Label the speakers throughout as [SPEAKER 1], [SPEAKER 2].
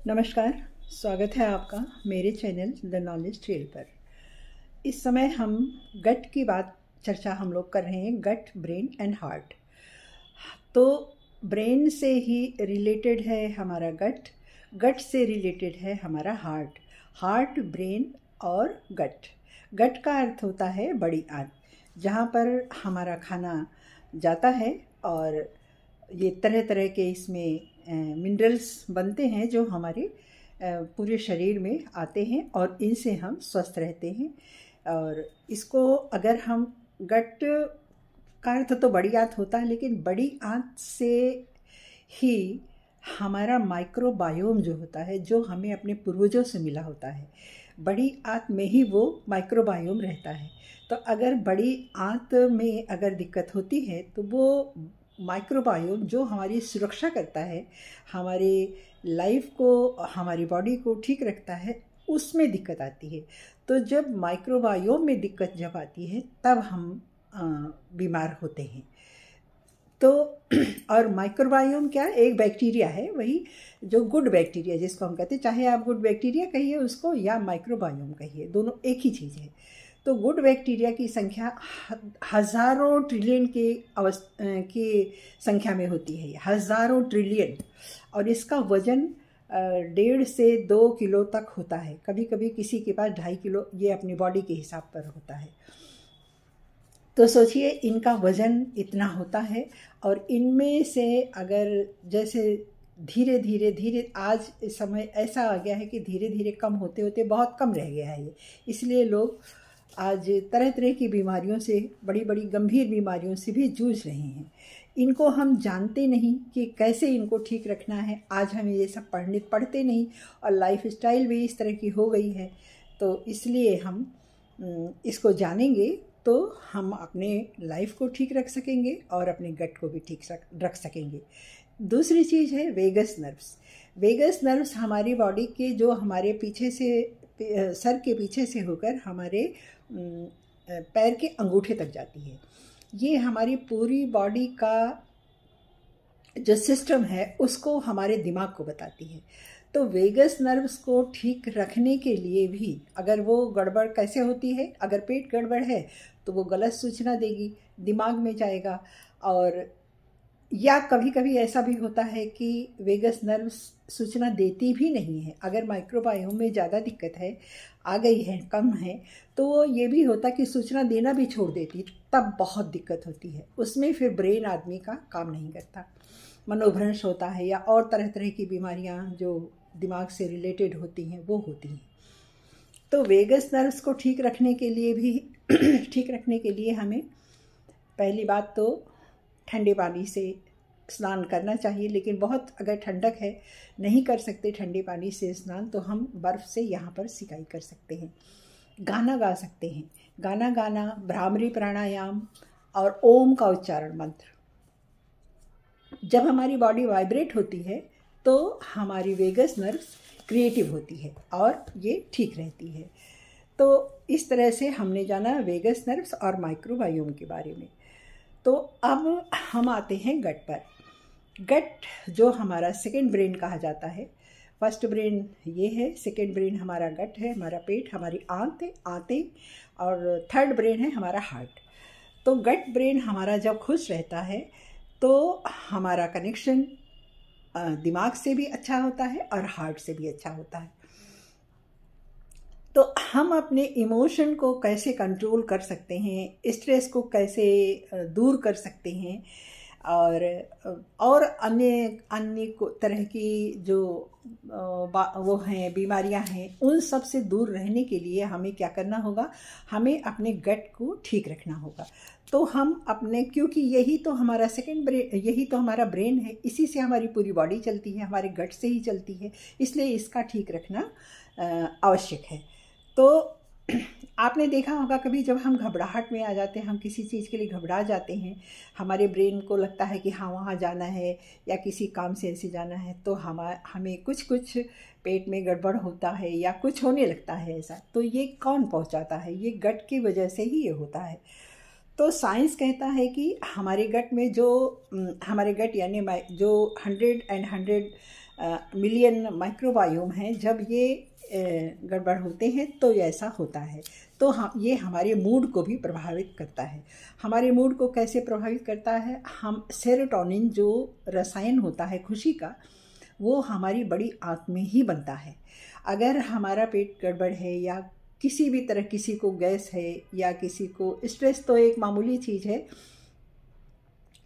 [SPEAKER 1] नमस्कार। स्वागत है आपका मेरे चैनल द नॉलेज ट्रेल पर। इस समय हम गट की चर्चा हम लोग कर रहे हैं, गट, ब्रेन एंड हार्ट। तो ब्रेन से ही रिलेटेड है हमारा गट, गट से रिलेटेड है हमारा हार्ट, हार्ट, ब्रेन और गट। गट का अर्थ होता है बड़ी आंत, जहाँ पर हमारा खाना जाता है और ये तरह तरह के इसमें मिनरल्स बनते हैं जो हमारे पूरे शरीर में आते हैं और इनसे हम स्वस्थ रहते हैं। और इसको अगर हम गट का अर्थ तो बड़ी आंत होता है, लेकिन बड़ी आंत से ही हमारा माइक्रोबायोम जो होता है, जो हमें अपने पूर्वजों से मिला होता है, बड़ी आंत में ही वो माइक्रोबायोम रहता है। तो अगर बड़ी आंत में अगर दिक्कत होती है तो वो माइक्रोबायोम जो हमारी सुरक्षा करता है, हमारे लाइफ को, हमारी बॉडी को ठीक रखता है, उसमें दिक्कत आती है। तो जब माइक्रोबायोम में दिक्कत जब आती है तब हम बीमार होते हैं। तो और माइक्रोबायोम क्या, एक बैक्टीरिया है, वही जो गुड बैक्टीरिया जिसको हम कहते हैं, चाहे आप गुड बैक्टीरिया कहिए उसको या माइक्रोबायोम कहिए, दोनों एक ही चीज़ है। तो गुड बैक्टीरिया की संख्या हज़ारों ट्रिलियन की संख्या में होती है, हज़ारों ट्रिलियन। और इसका वज़न 1.5 से 2 किलो तक होता है, कभी कभी किसी के पास 2.5 किलो, ये अपनी बॉडी के हिसाब पर होता है। तो सोचिए इनका वज़न इतना होता है, और इनमें से अगर जैसे धीरे धीरे आज समय ऐसा आ गया है कि धीरे धीरे कम होते होते बहुत कम रह गया है ये, इसलिए लोग आज तरह तरह की बीमारियों से, बड़ी बड़ी गंभीर बीमारियों से भी जूझ रहे हैं। इनको हम जानते नहीं कि कैसे इनको ठीक रखना है। आज हम ये सब पढ़ते नहीं, और लाइफस्टाइल भी इस तरह की हो गई है। तो इसलिए हम इसको जानेंगे तो हम अपने लाइफ को ठीक रख सकेंगे और अपने गट को भी ठीक रख सकेंगे। दूसरी चीज़ है वेगस नर्व्स। वेगस नर्व्स हमारी बॉडी के, जो हमारे पीछे से, सर के पीछे से होकर हमारे पैर के अंगूठे तक जाती है। ये हमारी पूरी बॉडी का जो सिस्टम है उसको हमारे दिमाग को बताती है। तो वेगस नर्व्स को ठीक रखने के लिए भी, अगर वो गड़बड़ कैसे होती है, अगर पेट गड़बड़ है तो वो गलत सूचना देगी, दिमाग में जाएगा। और या कभी कभी ऐसा भी होता है कि वेगस नर्व्स सूचना देती भी नहीं है। अगर माइक्रोबायोम में ज़्यादा दिक्कत है, आ गई है, कम है, तो ये भी होता कि सूचना देना भी छोड़ देती, तब बहुत दिक्कत होती है। उसमें फिर ब्रेन आदमी का काम नहीं करता, मनोभ्रंश होता है, या और तरह तरह की बीमारियां जो दिमाग से रिलेटेड होती हैं वो होती हैं। तो वेगस नर्व्स को ठीक रखने के लिए भी ठीक रखने के लिए हमें पहली बात तो ठंडे पानी से स्नान करना चाहिए। लेकिन बहुत अगर ठंडक है, नहीं कर सकते ठंडे पानी से स्नान, तो हम बर्फ़ से यहाँ पर सिकाई कर सकते हैं। गाना गा सकते हैं, गाना गाना, भ्रामरी प्राणायाम और ओम का उच्चारण मंत्र। जब हमारी बॉडी वाइब्रेट होती है तो हमारी वेगस नर्व्स क्रिएटिव होती है और ये ठीक रहती है। तो इस तरह से हमने जाना वेगस नर्व्स और माइक्रोबायोम के बारे में। तो अब हम आते हैं गट पर। गट जो हमारा सेकंड ब्रेन कहा जाता है, फर्स्ट ब्रेन ये है, सेकंड ब्रेन हमारा गट है, हमारा पेट, हमारी आंतें, और थर्ड ब्रेन है हमारा हार्ट। तो गट ब्रेन हमारा जब खुश रहता है तो हमारा कनेक्शन दिमाग से भी अच्छा होता है और हार्ट से भी अच्छा होता है। तो हम अपने इमोशन को कैसे कंट्रोल कर सकते हैं, स्ट्रेस को कैसे दूर कर सकते हैं, और अन्य तरह की जो वो हैं बीमारियां हैं, उन सब से दूर रहने के लिए हमें क्या करना होगा, हमें अपने गट को ठीक रखना होगा। तो हम अपने, क्योंकि यही तो हमारा सेकंड ब्रेन, यही तो हमारा ब्रेन है, इसी से हमारी पूरी बॉडी चलती है, हमारे गट से ही चलती है, इसलिए इसका ठीक रखना आवश्यक है। तो आपने देखा होगा कभी जब हम घबराहट में आ जाते हैं, हम किसी चीज़ के लिए घबरा जाते हैं, हमारे ब्रेन को लगता है कि हाँ वहाँ जाना है या किसी काम से ऐसे जाना है, तो हमें कुछ पेट में गड़बड़ होता है या कुछ होने लगता है ऐसा। तो ये कौन पहुँचाता है? ये गट की वजह से ही ये होता है। तो साइंस कहता है कि हमारे गट में जो हमारे गट यानी जो 100 मिलियन माइक्रोबायोम हैं, जब ये गड़बड़ होते हैं तो ऐसा होता है। तो ये हमारे मूड को भी प्रभावित करता है। हमारे मूड को कैसे प्रभावित करता है? हम सेरोटोनिन जो रसायन होता है खुशी का, वो हमारी बड़ी आंत में ही बनता है। अगर हमारा पेट गड़बड़ है या किसी भी तरह, किसी को गैस है या किसी को स्ट्रेस तो एक मामूली चीज़ है,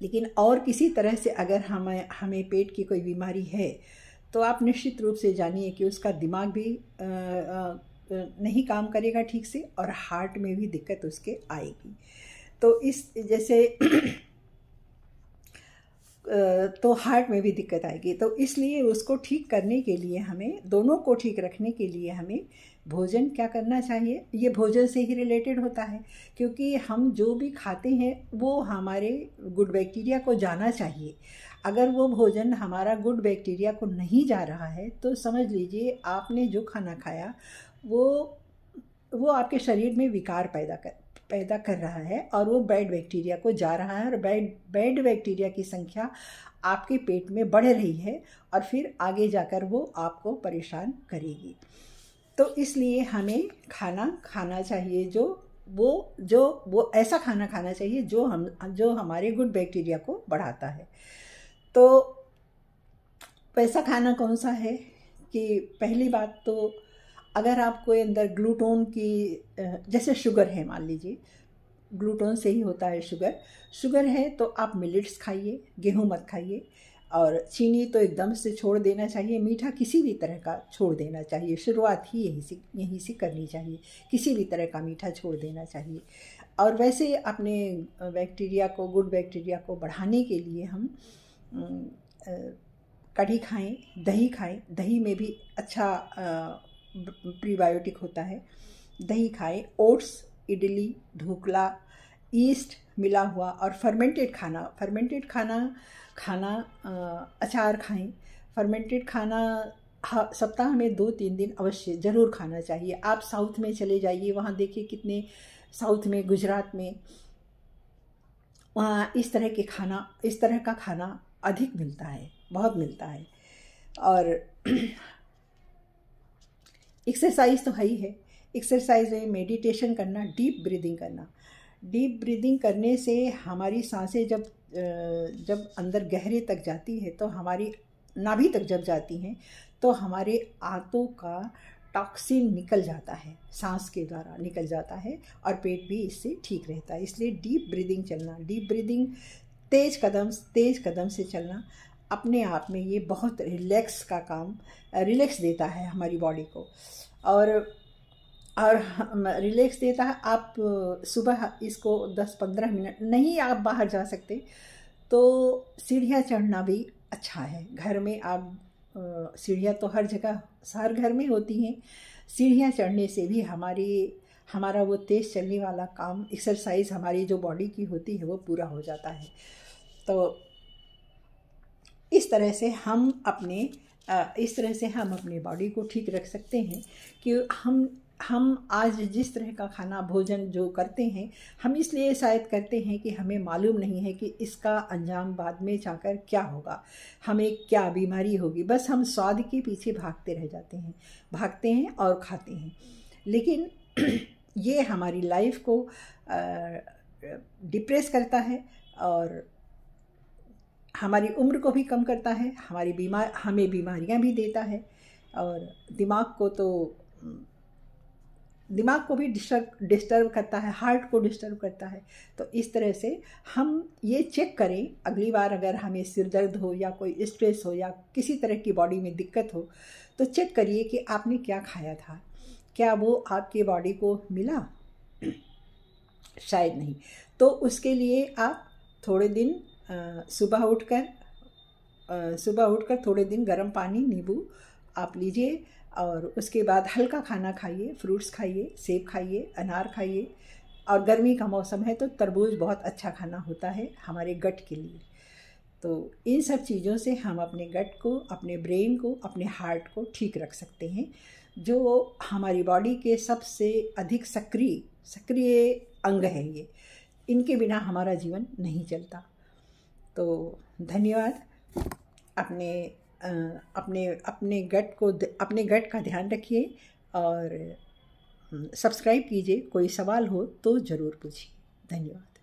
[SPEAKER 1] लेकिन और किसी तरह से अगर हमें पेट की कोई बीमारी है तो आप निश्चित रूप से जानिए कि उसका दिमाग भी नहीं काम करेगा ठीक से और हार्ट में भी दिक्कत उसके आएगी। तो इस जैसे तो हार्ट में भी दिक्कत आएगी। तो इसलिए उसको ठीक करने के लिए हमें, दोनों को ठीक रखने के लिए हमें भोजन क्या करना चाहिए? ये भोजन से ही रिलेटेड होता है, क्योंकि हम जो भी खाते हैं वो हमारे गुड बैक्टीरिया को जाना चाहिए। अगर वो भोजन हमारा गुड बैक्टीरिया को नहीं जा रहा है तो समझ लीजिए आपने जो खाना खाया वो आपके शरीर में विकार पैदा कर रहा है और वो बैड बैक्टीरिया को जा रहा है, और बैड बैक्टीरिया की संख्या आपके पेट में बढ़ रही है और फिर आगे जाकर वो आपको परेशान करेगी। तो इसलिए हमें खाना चाहिए जो ऐसा खाना खाना चाहिए जो हमारे गुड बैक्टीरिया को बढ़ाता है। तो वैसा खाना कौन सा है कि पहली बात तो अगर आपको अंदर ग्लूटोन की, जैसे शुगर है, मान लीजिए ग्लूटोन से ही होता है शुगर है, तो आप मिलेट्स खाइए, गेहूं मत खाइए, और चीनी तो एकदम से छोड़ देना चाहिए। मीठा किसी भी तरह का छोड़ देना चाहिए, शुरुआत ही यहीं से करनी चाहिए। किसी भी तरह का मीठा छोड़ देना चाहिए। और वैसे अपने गुड बैक्टीरिया को बढ़ाने के लिए हम कढ़ी खाएं, दही खाएं। दही में भी अच्छा प्रीबायोटिक होता है। दही खाएं, ओट्स, इडली, ढोकला, ईस्ट मिला हुआ और फर्मेंटेड खाना अचार खाएं। फर्मेंटेड खाना सप्ताह में 2-3 दिन अवश्य ज़रूर खाना चाहिए। आप साउथ में चले जाइए, वहाँ देखिए कितने, साउथ में, गुजरात में, वहाँ इस तरह का खाना अधिक मिलता है, बहुत मिलता है। और एक्सरसाइज तो है ही है। एक्सरसाइज में मेडिटेशन करना, डीप ब्रीदिंग करने से हमारी सांसें जब अंदर गहरे तक जाती है, तो हमारी नाभि तक जब जाती हैं तो हमारे आंतों का टॉक्सिन निकल जाता है, सांस के द्वारा निकल जाता है, और पेट भी इससे ठीक रहता है। इसलिए डीप ब्रीदिंग तेज कदम से चलना अपने आप में ये बहुत रिलैक्स देता है हमारी बॉडी को, और रिलैक्स देता है। आप सुबह इसको 10-15 मिनट, नहीं आप बाहर जा सकते तो सीढ़ियाँ चढ़ना भी अच्छा है। घर में आप सीढ़ियाँ तो हर घर में होती हैं। सीढ़ियाँ चढ़ने से भी हमारा वो तेज़ चलने वाला काम, एक्सरसाइज हमारी जो बॉडी की होती है वो पूरा हो जाता है। तो इस तरह से हम अपने बॉडी को ठीक रख सकते हैं कि हम आज जिस तरह का खाना भोजन जो करते हैं, हम इसलिए शायद करते हैं कि हमें मालूम नहीं है कि इसका अंजाम बाद में जाकर क्या होगा, हमें क्या बीमारी होगी। बस हम स्वाद के पीछे भागते हैं और खाते हैं। लेकिन ये हमारी लाइफ को डिप्रेस करता है और हमारी उम्र को भी कम करता है, हमें बीमारियां भी देता है, और दिमाग को भी डिस्टर्ब करता है, हार्ट को डिस्टर्ब करता है। तो इस तरह से हम ये चेक करें अगली बार, अगर हमें सिर दर्द हो या कोई स्ट्रेस हो या किसी तरह की बॉडी में दिक्कत हो, तो चेक करिए कि आपने क्या खाया था, क्या वो आपके बॉडी को मिला? शायद नहीं। तो उसके लिए आप थोड़े दिन सुबह उठकर थोड़े दिन गर्म पानी, नींबू आप लीजिए, और उसके बाद हल्का खाना खाइए, फ्रूट्स खाइए, सेब खाइए, अनार खाइए, और गर्मी का मौसम है तो तरबूज बहुत अच्छा खाना होता है हमारे गट के लिए। तो इन सब चीज़ों से हम अपने गट को, अपने ब्रेन को, अपने हार्ट को ठीक रख सकते हैं, जो हमारी बॉडी के सबसे अधिक सक्रिय अंग है ये। इनके बिना हमारा जीवन नहीं चलता। तो धन्यवाद। अपने अपने गट का ध्यान रखिए और सब्सक्राइब कीजिए। कोई सवाल हो तो ज़रूर पूछिए। धन्यवाद।